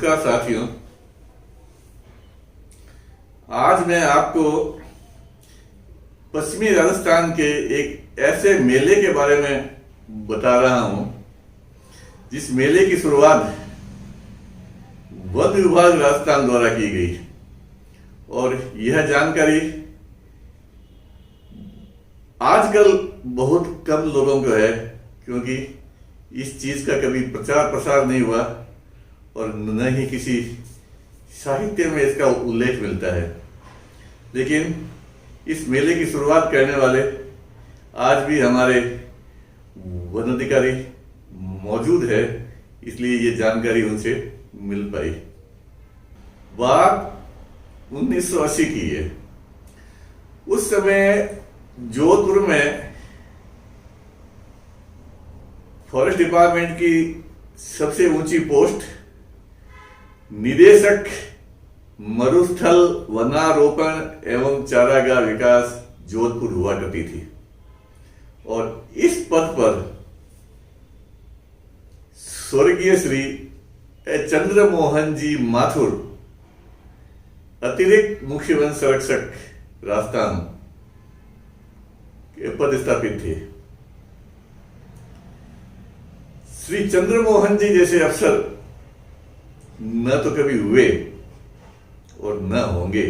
नमस्कार साथियों। आज मैं आपको पश्चिमी राजस्थान के एक ऐसे मेले के बारे में बता रहा हूं जिस मेले की शुरुआत वन विभाग राजस्थान द्वारा की गई और यह जानकारी आजकल बहुत कम लोगों को है, क्योंकि इस चीज का कभी प्रचार प्रसार नहीं हुआ और न ही किसी साहित्य में इसका उल्लेख मिलता है। लेकिन इस मेले की शुरुआत करने वाले आज भी हमारे वन अधिकारी मौजूद है, इसलिए ये जानकारी उनसे मिल पाई। बात 1980 की है। उस समय जोधपुर में फॉरेस्ट डिपार्टमेंट की सबसे ऊंची पोस्ट निदेशक मरुस्थल वनारोपण एवं चारागाह विकास जोधपुर हुआ करती थी और इस पद पर स्वर्गीय श्री चंद्रमोहन जी माथुर अतिरिक्त मुख्य वन संरक्षक राजस्थान के पद स्थापित थे। श्री चंद्रमोहन जी जैसे अफसर न तो कभी हुए और न होंगे।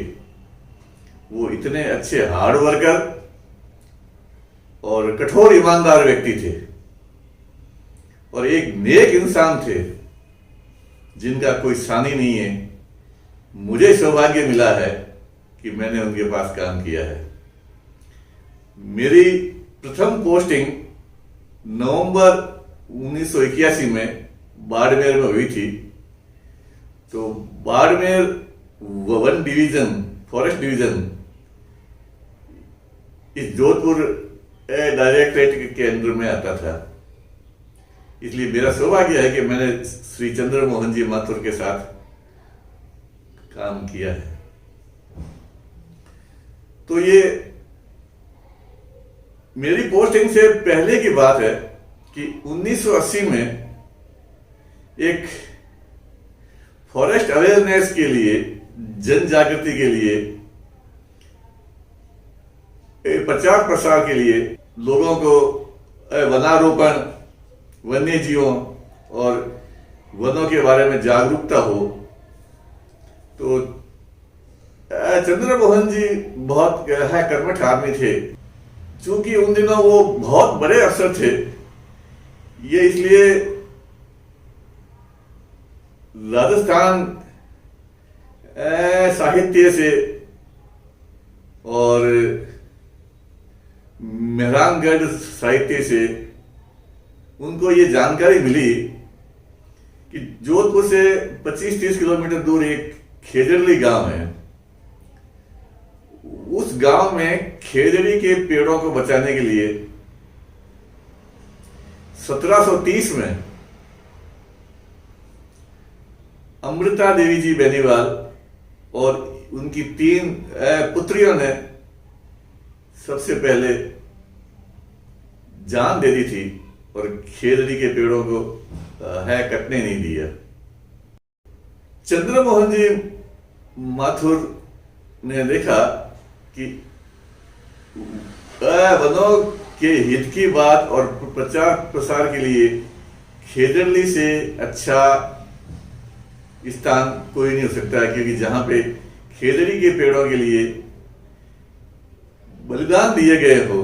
वो इतने अच्छे हार्ड वर्कर और कठोर ईमानदार व्यक्ति थे और एक नेक इंसान थे जिनका कोई सानी नहीं है। मुझे सौभाग्य मिला है कि मैंने उनके पास काम किया है। मेरी प्रथम पोस्टिंग नवंबर 1981 में बाड़मेर में हुई थी। तो Barmer one division, forest division इस जोधपुर डायरेक्टरेट के अंदर में आता था। इसलिए मेरा सौभाग्य है कि मैंने श्री चंद्रमोहन जी माथुर के साथ काम किया है। तो ये मेरी पोस्टिंग से पहले की बात है कि 1980 में एक फॉरेस्ट अवेयरनेस के लिए, जन जागृति के लिए, प्रचार प्रसार के लिए लोगों को वनारोपण, वन्य जीवों और वनों के बारे में जागरूकता हो, तो चंद्रमोहन जी बहुत कर्मठ आदमी थे। चूंकि उन दिनों वो बहुत बड़े अफसर थे, ये इसलिए राजस्थान साहित्य से और मेहरानगढ़ साहित्य से उनको ये जानकारी मिली कि जोधपुर से 25-30 किलोमीटर दूर एक खेजड़ली गांव है। उस गांव में खेजड़ी के पेड़ों को बचाने के लिए 1730 में अमृता देवी जी बेनीवाल और उनकी 3 पुत्रियों ने सबसे पहले जान दे दी थी और खेजड़ी के पेड़ों को कटने नहीं दिया। चंद्रमोहन जी माथुर ने देखा कि वनों के हित की बात और प्रचार प्रसार के लिए खेजड़ली से अच्छा स्थान कोई नहीं हो सकता है, क्योंकि जहां पे खेजड़ी के पेड़ों के लिए बलिदान दिए गए हो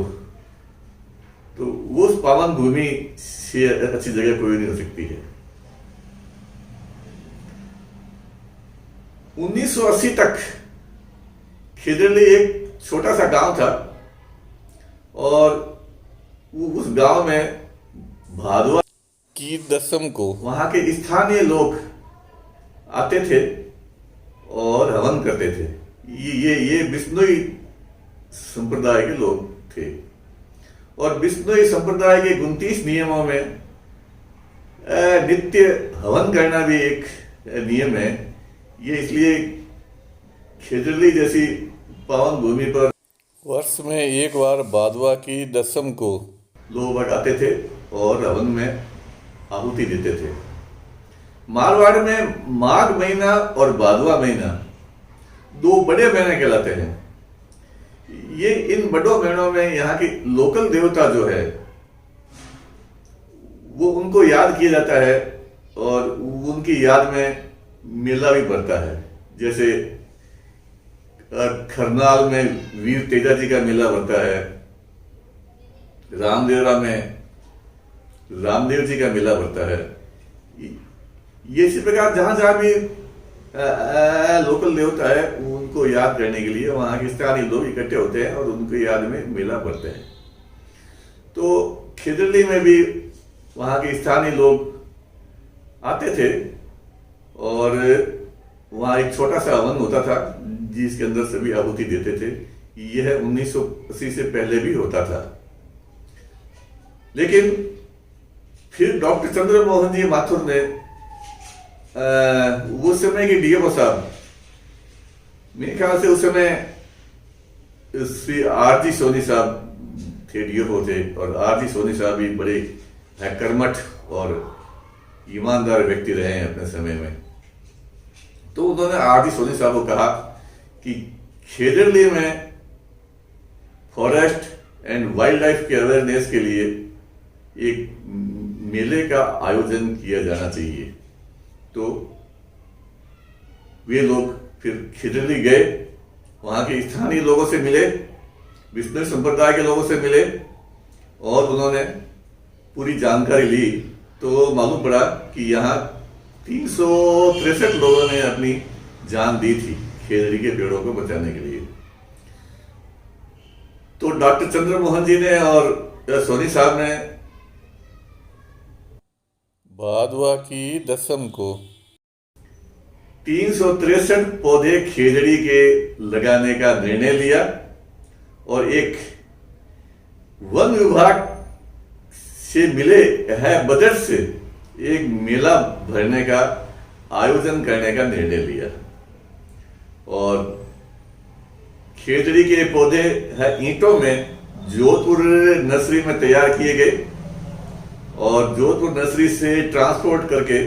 तो उस पावन भूमि से अच्छी जगह कोई नहीं हो सकती है। 1980 तक खेजड़ली एक छोटा सा गांव था और उस गांव में भादवा की दसम को वहां के स्थानीय लोग आते थे और हवन करते थे। ये बिश्नोई संप्रदाय के लोग थे और बिश्नोई संप्रदाय के 29 नियमों में नित्य हवन करना भी एक नियम है। ये इसलिए खेजड़ली जैसी पावन भूमि पर वर्ष में एक बार भादवा की दसम को लोग आते थे और हवन में आहुति देते थे। मारवाड़ में माघ महीना और भादवा महीना दो बड़े महीने कहलाते हैं। ये इन बड़ों महीनों में यहाँ की लोकल देवता जो है वो उनको याद किया जाता है और उनकी याद में मेला भी बढ़ता है। जैसे खरनाल में वीर तेजा जी का मेला बढ़ता है, रामदेवरा में रामदेव जी का मेला बढ़ता है। ये इसी प्रकार जहां जहां भी लोकल देवता है उनको याद करने के लिए वहां के स्थानीय लोग इकट्ठे होते हैं और उनकी याद में मेला बढ़ते हैं। तो खिजरली में भी वहां के स्थानीय लोग आते थे और वहां एक छोटा सा हवन होता था जिसके अंदर सभी आहुति देते थे। यह 1980 से पहले भी होता था, लेकिन फिर डॉक्टर चंद्र मोहन जी माथुर ने उस समय के डीएमओ साहब, मेरे ख्याल से उस समय श्री आरजी सोनी साहब थे, डीएमओ थे, और आरजी सोनी साहब भी बड़े कर्मठ और ईमानदार व्यक्ति रहे हैं अपने समय में। तो उन्होंने आरजी सोनी साहब को कहा कि खेजरली में फॉरेस्ट एंड वाइल्ड लाइफ के अवेयरनेस के लिए एक मेले का आयोजन किया जाना चाहिए। तो वे लोग फिर खिजरली गए, वहां के स्थानीय लोगों से मिले, विष्णु संप्रदाय के लोगों से मिले और उन्होंने पूरी जानकारी ली। तो मालूम पड़ा कि यहाँ 363 लोगों ने अपनी जान दी थी खेजड़ी के पेड़ों को बचाने के लिए। तो डॉक्टर चंद्र मोहन जी ने और सोनी साहब ने भादवा की दसम को 363 पौधे खेजड़ी के लगाने का निर्णय लिया और एक वन विभाग से मिले है बजट से एक मेला भरने का आयोजन करने का निर्णय लिया। और खेजड़ी के पौधे है ईंटों में जोधपुर नर्सरी में तैयार किए गए और जोधपुर नर्सरी से ट्रांसपोर्ट करके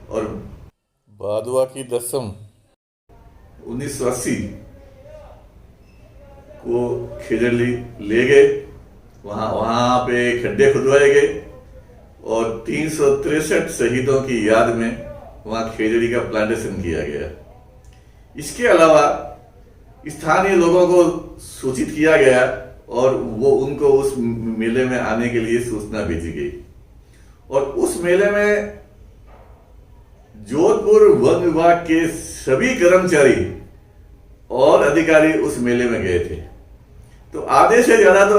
और भादवा की दसम 1980 को खेजड़ी ले गए। वहां पे खड्डे खुदवाए गए और 363 शहीदों की याद में वहां खेजड़ी का प्लांटेशन किया गया। इसके अलावा स्थानीय लोगों को सूचित किया गया और वो उनको उस मेले में आने के लिए सूचना भेजी गई और उस मेले में जोधपुर वन विभाग के सभी कर्मचारी और अधिकारी उस मेले में गए थे। तो आधे से ज्यादा तो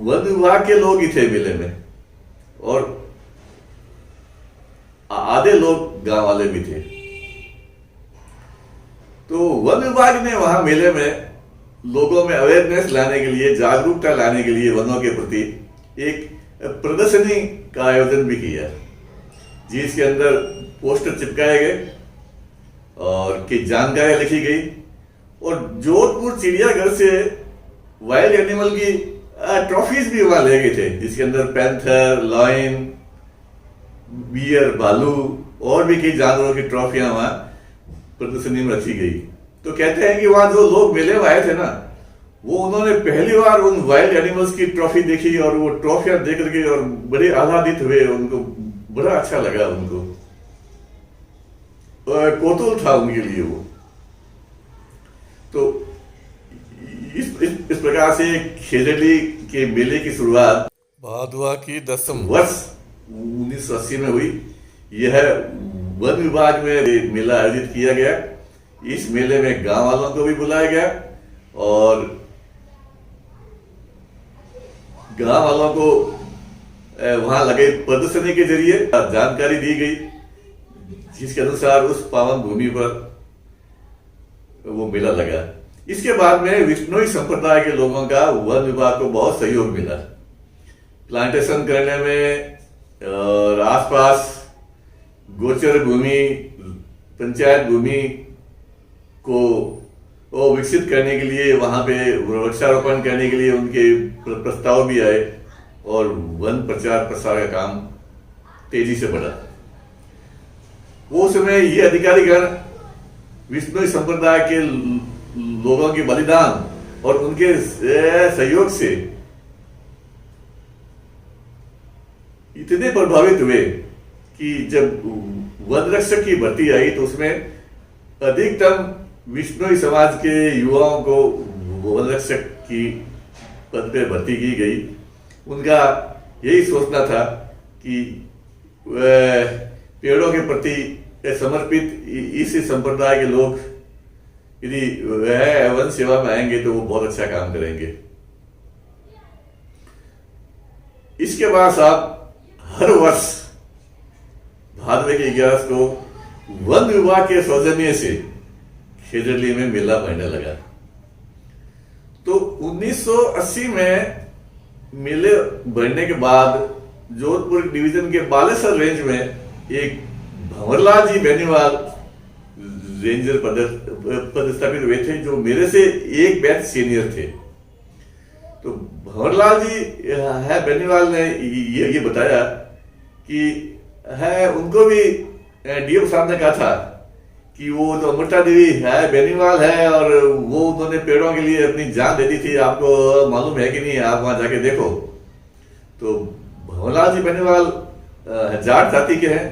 वन विभाग के लोग ही थे मेले में और आधे लोग गांव वाले भी थे। तो वन विभाग ने वहां मेले में लोगों में अवेयरनेस लाने के लिए, जागरूकता लाने के लिए वनों के प्रति एक प्रदर्शनी का आयोजन भी किया जिसके अंदर पोस्टर चिपकाए गए और की जानकारी लिखी गई और जोधपुर चिड़ियाघर से वाइल्ड एनिमल की ट्रॉफीज भी वहां ले गए थे जिसके अंदर पैंथर, लायन, बियर, भालू और भी कई जानवरों की ट्रॉफियां वहां प्रदर्शनी में रखी गई। तो कहते हैं कि वहां जो लोग मेले में आए थे ना, वो उन्होंने पहली बार उन वाइल्ड एनिमल्स की ट्रॉफी देखी और वो ट्रॉफियां देख करके और बड़े आह्लादित हुए, उनको बड़ा अच्छा लगा, उनको कौतूहल था उनके लिए वो। तो इस प्रकार से खेजड़ी के मेले की शुरुआत भादवा की दसम वर्ष 1980 में हुई। यह वन विभाग में मेला आयोजित किया गया। इस मेले में गांव वालों को भी बुलाया गया और गांव वालों को वहां लगे प्रदर्शनी के जरिए जानकारी दी गई जिसके अनुसार उस पावन भूमि पर वो मेला लगा। इसके बाद में विष्णोई संप्रदाय के लोगों का वन विभाग को बहुत सहयोग मिला प्लांटेशन करने में और आसपास गोचर भूमि, पंचायत भूमि को विकसित करने के लिए, वहां पे वृक्षारोपण करने के लिए उनके प्रस्ताव भी आए और वन प्रचार प्रसार का काम तेजी से बढ़ा। वो समय ये अधिकारीगण विष्णु संप्रदाय के लोगों के बलिदान और उनके सहयोग से इतने प्रभावित हुए कि जब वन रक्षक की भर्ती आई तो उसमें अधिकतम विष्णोई समाज के युवाओं को वन रक्षक की पद पे भर्ती की गई। उनका यही सोचना था कि पेड़ों के प्रति समर्पित इस संप्रदाय के लोग यदि वह वन सेवा में आएंगे तो वो बहुत अच्छा काम करेंगे। इसके बाद साहब हर वर्ष भादवे के 11 को वन विभाग के सौजन्य से खेजड़ली में मेला बढ़ने लगा। तो 1980 में मेले बढ़ने के बाद जोधपुर डिवीजन के बालेसर रेंज में एक भंवरलाल जी बेनीवाल रेंजर पदस्थापित हुए थे, जो मेरे से एक बैच सीनियर थे। तो भंवरलाल जी है बेनीवाल ने ये बताया कि है उनको भी डीएम साहब ने कहा था कि वो तो अमृता देवी है बेनीवाल है और वो उन्होंने पेड़ों के लिए अपनी जान दे दी थी, आपको मालूम है कि नहीं, आप वहां जाके देखो। तो भंवरलाल जी बेनीवाल जाट जाति के हैं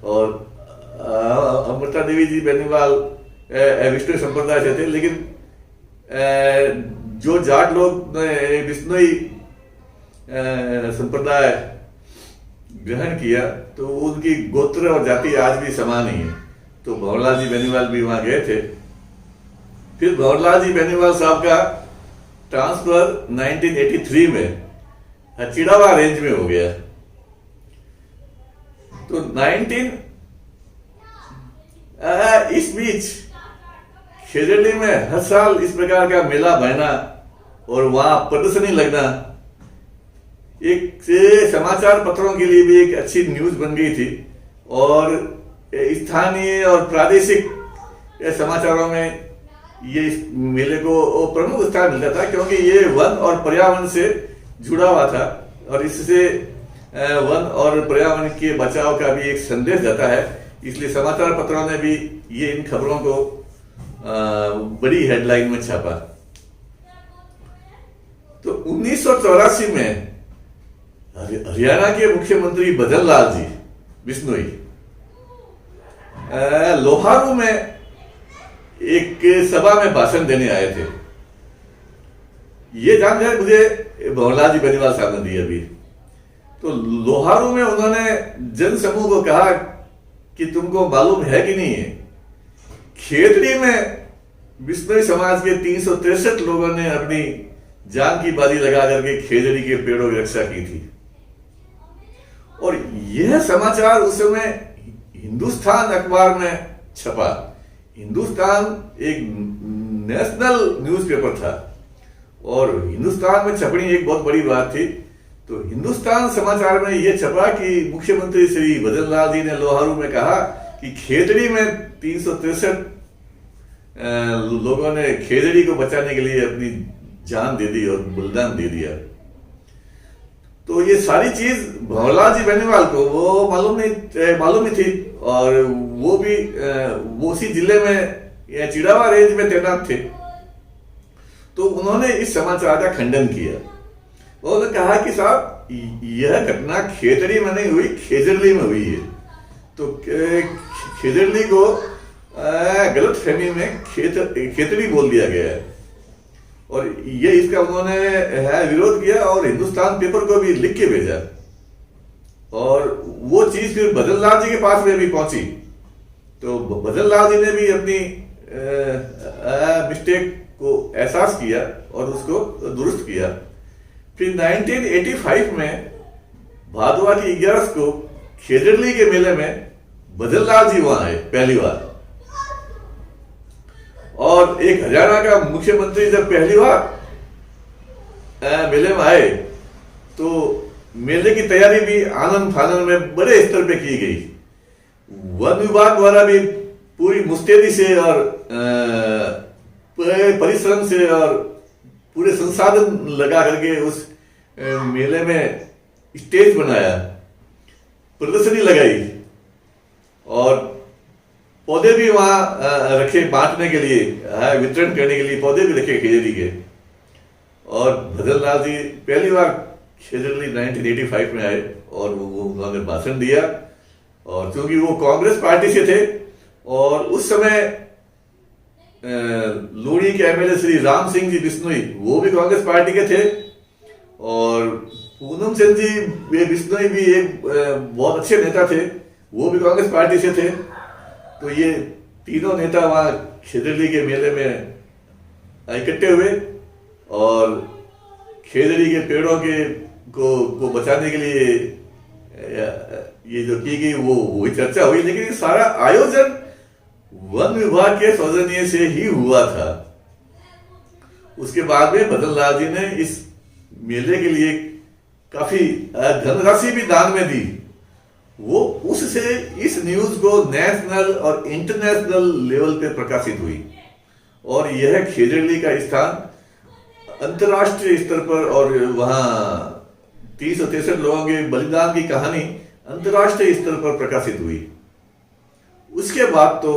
और अमृता देवी जी बेनीवाल विष्णु संप्रदाय से थे, लेकिन जो जाट लोग विष्णुई संप्रदाय ग्रहण किया तो उनकी गोत्र और जाति आज भी समान ही है। तो भंवरलाल जी बेनीवाल भी वहां गए थे। फिर भंवरलाल जी बेनीवाल साहब का ट्रांसफर 1983 में चिड़ावा रेंज में हो गया। तो इस बीच खेजड़ली में हर साल इस प्रकार का मेला बहना और वहां प्रदर्शनी लगना एक समाचार पत्रों के लिए भी एक अच्छी न्यूज बन गई थी और स्थानीय और प्रादेशिक समाचारों में ये इस मेले को प्रमुख स्थान मिलता था, क्योंकि ये वन और पर्यावरण से जुड़ा हुआ था और इससे वन और पर्यावरण के बचाव का भी एक संदेश जाता है। इसलिए समाचार पत्रों ने भी ये इन खबरों को बड़ी हेडलाइन में छापा। तो 1984 में हरियाणा के मुख्यमंत्री भजन लाल जी बिश्नोई लोहारू में एक सभा में भाषण देने आए थे। ये जानकारी मुझे भंवरलाल जी बेनीवाल साहब ने दी अभी। तो लोहारू में उन्होंने जन समूह को कहा कि तुमको मालूम है कि नहीं है, खेतड़ी में बिश्नोई समाज के 363 लोगों ने अपनी जान की बाजी लगा करके खेजड़ी के पेड़ों की रक्षा की थी। और यह समाचार उस समय हिंदुस्तान अखबार में छपा। हिंदुस्तान एक नेशनल न्यूज़पेपर था और हिंदुस्तान में छपनी एक बहुत बड़ी बात थी। तो हिंदुस्तान समाचार में यह छपा कि मुख्यमंत्री श्री भजन लाल जी ने लोहारू में कहा कि खेतड़ी में 363 लोगों ने खेजड़ी को बचाने के लिए अपनी जान दे दी और बलिदान दे दिया। तो ये सारी चीज भंवरलाल जी बेनीवाल को वो मालूम ही थी और वो भी वो उसी जिले में चिड़ावा रेंज में तैनात थे। तो उन्होंने इस समाचार का खंडन किया। उन्होंने कहा कि साहब यह घटना खेतड़ी में नहीं हुई, खेजड़ली में हुई है। तो खेजड़ली को गलत फहमी में खेतड़ी बोल दिया गया है और ये इसका उन्होंने विरोध किया और हिंदुस्तान पेपर को भी लिख के भेजा और वो चीज फिर भजन लाल जी के पास में भी पहुंची। तो भजन लाल जी ने भी अपनी मिस्टेक को एहसास किया और उसको दुरुस्त किया। फिर 1985 में भादवा की 11 को खेजड़ली के मेले में भजन लाल जी वहां आए पहली बार। और एक हरियाणा का मुख्यमंत्री जब पहली बार मेले में आए तो मेले की तैयारी भी आनंद फानंद में बड़े स्तर पे की गई। वन विभाग द्वारा भी पूरी मुस्तैदी से और परिश्रम से और पूरे संसाधन लगा करके उस मेले में स्टेज बनाया, प्रदर्शनी लगाई और पौधे भी वहाँ रखे बांटने के लिए, वितरण करने के लिए पौधे भी रखे खेजड़ी के। और भजन लाल जी पहली बार खेजड़ी 1985 में आए और वो उन्होंने भाषण दिया। और क्योंकि वो कांग्रेस पार्टी से थे और उस समय लूणी के एमएलए श्री राम सिंह जी बिश्नोई वो भी कांग्रेस पार्टी के थे, और पूनम सेन जी ये बिश्नोई भी एक बहुत अच्छे नेता थे, वो भी कांग्रेस पार्टी से थे। तो ये तीनों नेता वहाँ खेजड़ी के मेले में इकट्ठे हुए और खेजड़ी के पेड़ों के को बचाने के लिए ये जो की गई वो चर्चा हुई। लेकिन ये सारा आयोजन वन विभाग के सौजन्य से ही हुआ था। उसके बाद में भजन लाल जी ने इस मेले के लिए काफी धनराशि भी दान में दी। वो उससे इस न्यूज को नेशनल और इंटरनेशनल लेवल पे प्रकाशित हुई और यह खेजड़ी का स्थान अंतर्राष्ट्रीय स्तर पर, और वहां 363 लोगों के बलिदान की कहानी अंतर्राष्ट्रीय स्तर पर प्रकाशित हुई। उसके बाद तो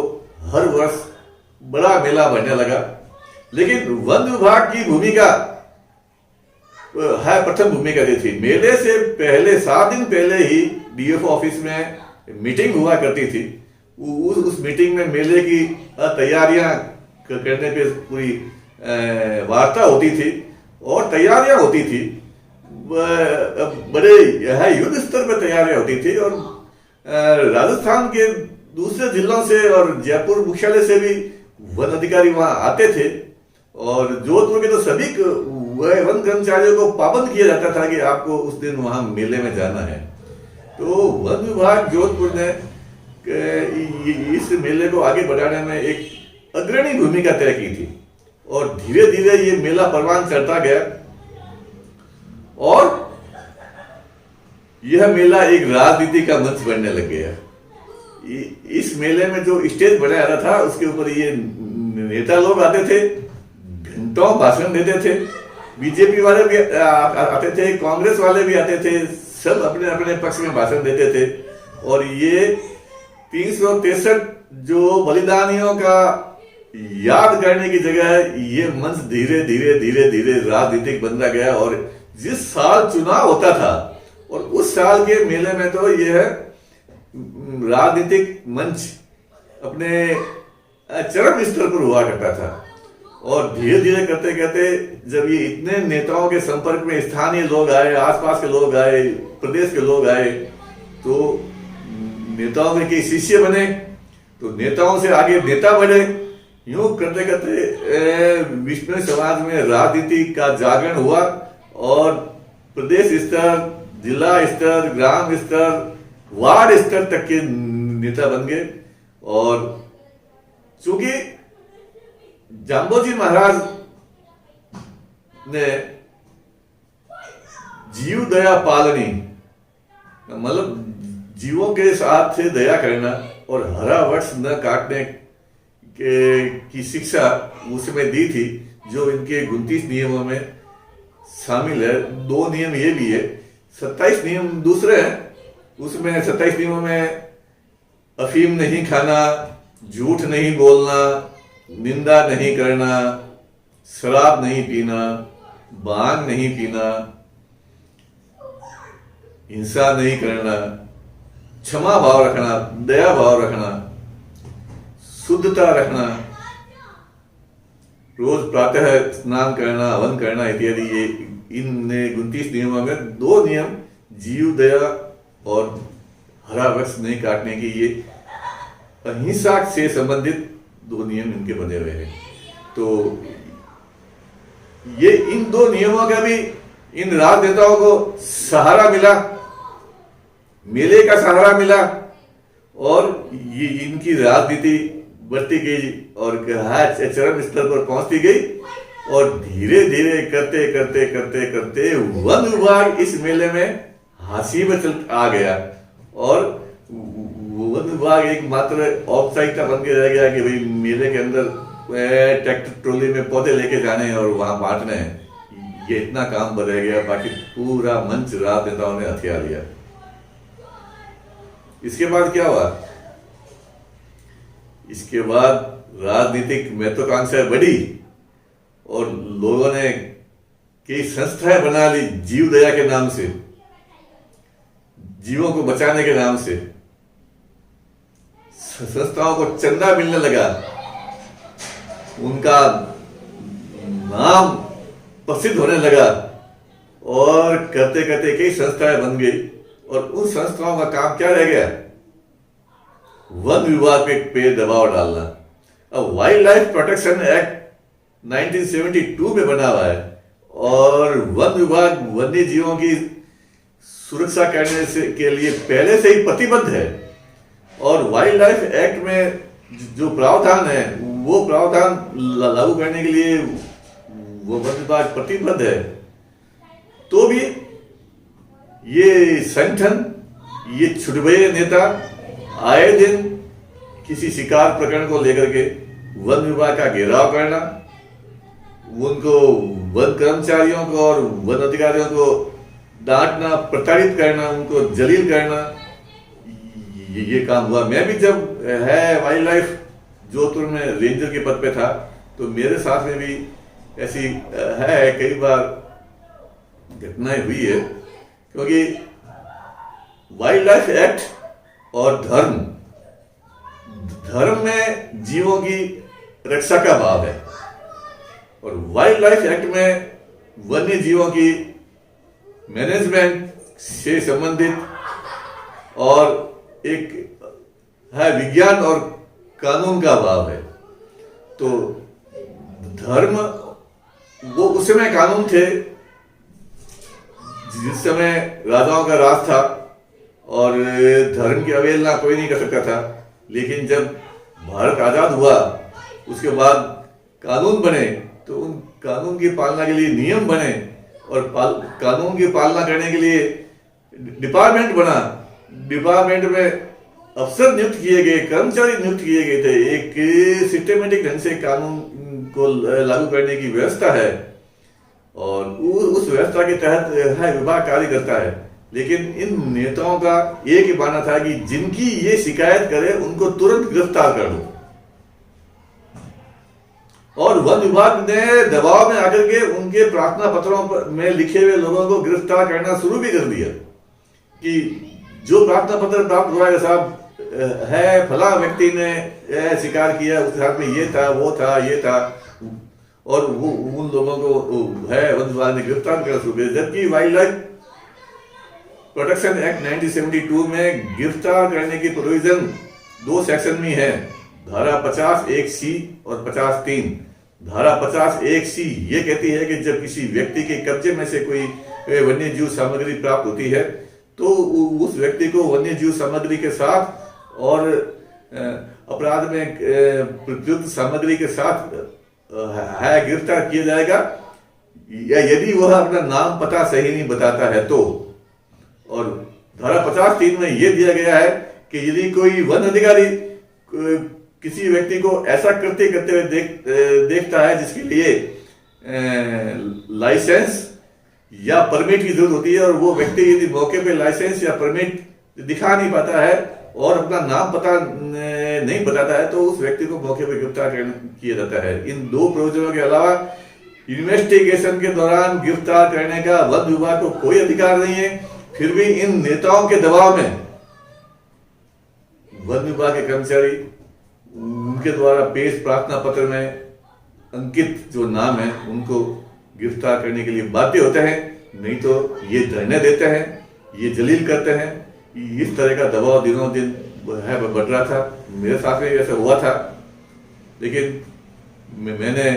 हर वर्ष बड़ा मेला बढ़ने लगा। लेकिन वन विभाग की भूमिका प्रथम भूमिका दी थी। मेले से पहले 7 दिन पहले ही डीएफओ ऑफिस में मीटिंग हुआ करती थी। उस मीटिंग में मेले की तैयारियां करने पे पूरी वार्ता होती थी और तैयारियां होती थी, बड़े युद्ध स्तर पर तैयारियां होती थी। और राजस्थान के दूसरे जिलों से और जयपुर मुख्यालय से भी वन अधिकारी वहां आते थे और जोधपुर के तो सभी वन कर्मचारियों को पाबंद किया जाता था कि आपको उस दिन वहां मेले में जाना है। तो वन विभाग जोधपुर ने इस मेले को आगे बढ़ाने में एक अग्रणी भूमिका तय की थी और धीरे धीरे ये मेला परवान चढ़ता गया और यह मेला एक राजनीति का मंच बनने लग गया। इस मेले में जो स्टेज बनाया रहा था उसके ऊपर ये नेता लोग आते थे, घंटों भाषण देते थे। बीजेपी वाले भी आते थे, कांग्रेस वाले भी आते थे, सब अपने अपने पक्ष में भाषण देते थे। और ये 363 जो बलिदानियों का याद करने की जगह ये मंच धीरे धीरे धीरे धीरे राजनीतिक बनता गया। और जिस साल चुनाव होता था और उस साल के मेले में तो यह राजनीतिक मंच अपने चरम स्तर पर हुआ करता था। और धीरे धीरे करते करते जब ये इतने नेताओं के संपर्क में स्थानीय लोग आए, आसपास के लोग आए, प्रदेश के लोग आए, तो नेताओं के शिष्य बने, तो नेताओं से आगे नेता बने। यूं करते करते विश्व समाज में राजनीति का जागरण हुआ और प्रदेश स्तर, जिला स्तर, ग्राम स्तर, वार्ड स्तर तक के नेता बन गए। और चूंकि जाम्बोजी महाराज ने जीव दया पालनी, मतलब जीवों के साथ से दया करना और हरा वृक्ष न काटने की शिक्षा उसमें दी थी, जो इनके 29 नियमों में शामिल है। 2 नियम ये भी है, 27 नियम दूसरे हैं। उसमें 27 नियमों में अफीम नहीं खाना, झूठ नहीं बोलना, निंदा नहीं करना, शराब नहीं पीना, भांग नहीं पीना, हिंसा नहीं करना, क्षमा भाव रखना, दया भाव रखना, शुद्धता रखना, रोज प्रातः स्नान करना, हवन करना इत्यादि। ये इन 29 नियमों में 2 नियम जीव दया और हरा वृक्ष नहीं काटने की, ये अहिंसा से संबंधित 2 नियम इनके बने हुए हैं। तो ये इन 2 नियमों का भी इन राजनेताओं को सहारा मिला, मेले का सहारा मिला और ये इनकी राजनीति बढ़ती गई और चरम स्तर पर पहुंचती गई। और धीरे धीरे करते करते करते करते वन विभाग इस मेले में हांसी में आ गया और वन विभाग एक मात्र औपचारिकता बन के रह गया कि भाई मेले के अंदर ट्रैक्टर ट्रॉली में पौधे लेके जाने और वहां बांटने हैं। ये इतना काम बदल गया, बाकी पूरा मंच राजनेताओं ने हथिया लिया। इसके बाद क्या हुआ, इसके बाद राजनीतिक महत्वाकांक्षाएं बढ़ी और लोगों ने कई संस्थाएं बना ली जीव दया के नाम से, जीवों को बचाने के नाम से। संस्थाओं को चंदा मिलने लगा, उनका नाम प्रसिद्ध होने लगा और करते करते कई संस्थाएं बन गई। और उन संस्थाओं का काम क्या रह गया? वन विभाग पे दबाव डालना। अब वाइल्ड लाइफ प्रोटेक्शन एक्ट 1972 में बना हुआ है और वन विभाग वन्य जीवों की सुरक्षा करने से के लिए पहले से ही प्रतिबद्ध है। और वाइल्ड लाइफ एक्ट में जो प्रावधान है वो प्रावधान लागू करने के लिए वो वन विभाग प्रतिबद्ध है। तो भी ये संगठन, ये छुटभैये नेता आए दिन किसी शिकार प्रकरण को लेकर के वन विभाग का घेराव करना, उनको वन कर्मचारियों को और वन अधिकारियों को डांटना, प्रताड़ित करना, उनको जलील करना, ये काम हुआ। मैं भी जब वाइल्ड लाइफ जोधपुर में रेंजर के पद पे था तो मेरे साथ में भी ऐसी कई बार घटनाएं हुई है, क्योंकि वाइल्ड लाइफ एक्ट और धर्म में जीवों की रक्षा का भाव है और वाइल्ड लाइफ एक्ट में वन्य जीवों की मैनेजमेंट से संबंधित और एक है विज्ञान और कानून का भाव है। तो धर्म वो उस समय कानून थे जिस समय राजाओं का राज था और धर्म की अवहेलना कोई नहीं कर सकता था। लेकिन जब भारत आजाद हुआ उसके बाद कानून बने तो उन कानून की पालना के लिए नियम बने और कानून की पालना करने के लिए डिपार्टमेंट बना। डिपार्टमेंट में अफसर नियुक्त किए गए, कर्मचारी नियुक्त किए गए थे। एक सिस्टमेटिक ढंग से कानून को लागू करने की व्यवस्था है और उस व्यवस्था के तहत विभाग कार्य करता है। लेकिन इन नेताओं का एक ही मानना था कि जिनकी ये शिकायत करे उनको तुरंत गिरफ्तार कर दो। और वन विभाग ने दबाव में आकर के उनके प्रार्थना पत्रों में लिखे हुए लोगों को गिरफ्तार करना शुरू भी कर दिया कि जो प्रार्थना पत्र प्राप्त हुआ है साहब फला व्यक्ति ने शिकार किया, उसके साथ में ये था, वो था, ये था, और वो उन लोगों को वन विभाग ने गिरफ्तार करना शुरू किया। जबकि वाइल्ड लाइफ प्रोटेक्शन एक्ट 1972 में गिरफ्तार करने की प्रोविजन 2 सेक्शन में है, धारा 50(1)(c) और 50(3). धारा 50(1)(c) ये कहती है कि जब किसी व्यक्ति के कब्जे में से कोई वन्य जीव सामग्री प्राप्त होती है तो उस व्यक्ति को वन्य जीव सामग्री के साथ और अपराध में प्रयुक्त सामग्री के साथ गिरफ्तार किया जाएगा, या यदि वह अपना नाम पता सही नहीं बताता है तो। और धारा 50(3) में यह दिया गया है कि यदि कोई वन अधिकारी किसी व्यक्ति को ऐसा करते हुए देखता है जिसके लिए लाइसेंस या परमिट की जरूरत होती है और वो व्यक्ति यदि मौके पे लाइसेंस या परमिट दिखा नहीं पाता है और अपना नाम पता नहीं बताता है तो उस व्यक्ति को मौके पे गिरफ्तार किया जाता है। इन 2 प्रोविजनों के अलावा इन्वेस्टिगेशन के दौरान गिरफ्तार करने का वन विभाग को कोई अधिकार नहीं है। फिर भी इन नेताओं के दबाव में वन विभाग के कर्मचारी उनके द्वारा पेश प्रार्थना पत्र में अंकित जो नाम है उनको गिरफ्तार करने के लिए बाध्य होते हैं, नहीं तो ये धरने देते हैं, ये जलील करते हैं। इस तरह का दबाव दिनों दिन बढ़ रहा था। मेरे साथ में ऐसा हुआ था, लेकिन मैंने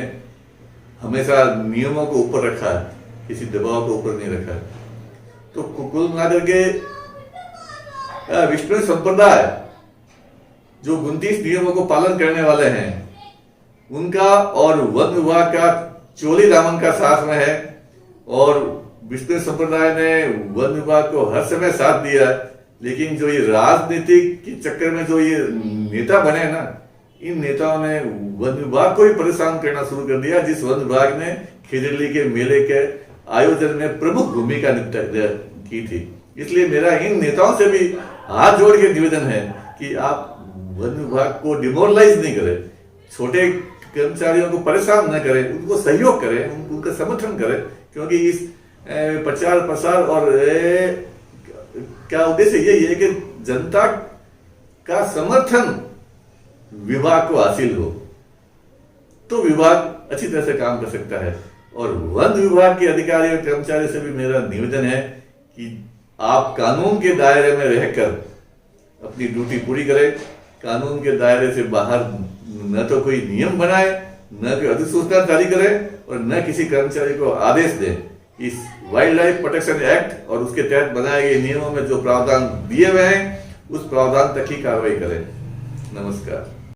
हमेशा नियमों को ऊपर रखा है, किसी दबाव को ऊपर नहीं रखा है। तो कुल मिलाकर के विष्णु संप्रदाय जो 29 नियमों को पालन करने वाले हैं उनका और वन विभाग का चोली दामन का साथ में है। और विष्णु संप्रदाय ने वन विभाग को हर समय साथ दिया, लेकिन जो ये राजनीतिक के चक्कर में जो ये नेता बने ना, इन नेताओं ने वन विभाग को ही परेशान करना शुरू कर दिया, जिस वन विभाग ने खिजड़ली के मेले के आयोजन में प्रमुख भूमिका की थी। इसलिए मेरा इन नेताओं से भी हाथ जोड़ के निवेदन है कि आप वन विभाग को डिमोरलाइज नहीं करे, छोटे कर्मचारियों को परेशान न करे, उनको सहयोग करे, उनका समर्थन करे, क्योंकि इस प्रचार प्रसार और क्या उद्देश्य यही है कि जनता का समर्थन विभाग को हासिल हो, तो विभाग अच्छी तरह से काम कर सकता है। और वन विभाग के अधिकारी और कर्मचारी से भी मेरा निवेदन है कि आप कानून के दायरे में रहकर अपनी ड्यूटी पूरी करें, कानून के दायरे से बाहर न तो कोई नियम बनाए, न कोई अधिसूचना जारी करें और न किसी कर्मचारी को आदेश दें। इस वाइल्ड लाइफ प्रोटेक्शन एक्ट और उसके तहत बनाए गए नियमों में जो प्रावधान दिए हुए हैं उस प्रावधान तक ही कार्रवाई करें। नमस्कार।